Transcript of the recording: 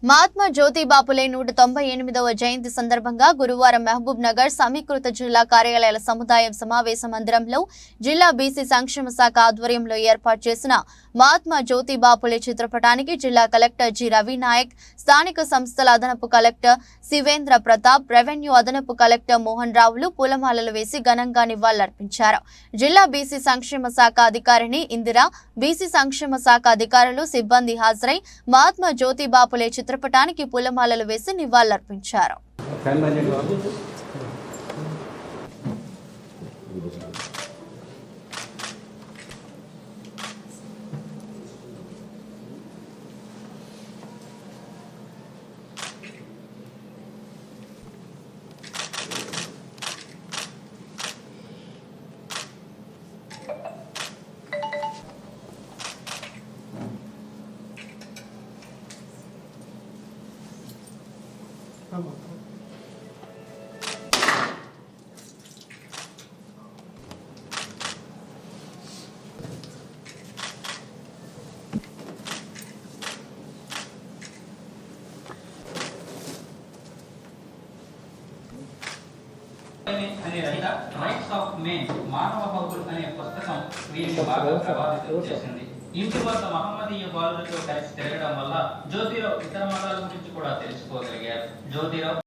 మహాత్మా జ్యోతిబా ఫులే 198వ జయంతి సందర్భంగా గురువారం మహబూబ్ నగర్ సమీకృత జిల్లా కార్యాలయాల సముదాయం సమావేశ మందిరంలో జిల్లా బీసీ సంక్షేమ శాఖ ఆధ్వర్యంలో ఏర్పాటు చేసిన మహాత్మా జ్యోతిబా ఫులే చిత్రపటానికి జిల్లా కలెక్టర్ జి రవి నాయక్, స్థానిక సంస్థల అదనపు కలెక్టర్ శివేంద్ర ప్రతాప్, రెవెన్యూ అదనపు కలెక్టర్ మోహన్ రావులు పూలమాలలు వేసి ఘనంగా నివాళులర్పించారు. జిల్లా బీసీ సంక్షేమ శాఖ అధికారిని ఇందిరా, బీసీ సంక్షేమ శాఖ అధికారులు, సిబ్బంది హాజరై మహాత్మా జ్యోతిబా ఫులే చిత్రపటానికి పూలమాలలు వేసి నివాళులర్పించారు. అనే రచన రైట్స్ ఆఫ్ మెన్ మానవ హక్కులు అనే పుస్తకం వీరిని బాగా ప్రభావితం చేసింది. ఇంటి వద్ద మహమ్మదీయ బాలులతో కలిసి తిరగడం వల్ల జ్యోతిరావు ఇతర మతాల గురించి కూడా తెలుసుకోగలిగారు. జ్యోతిరావు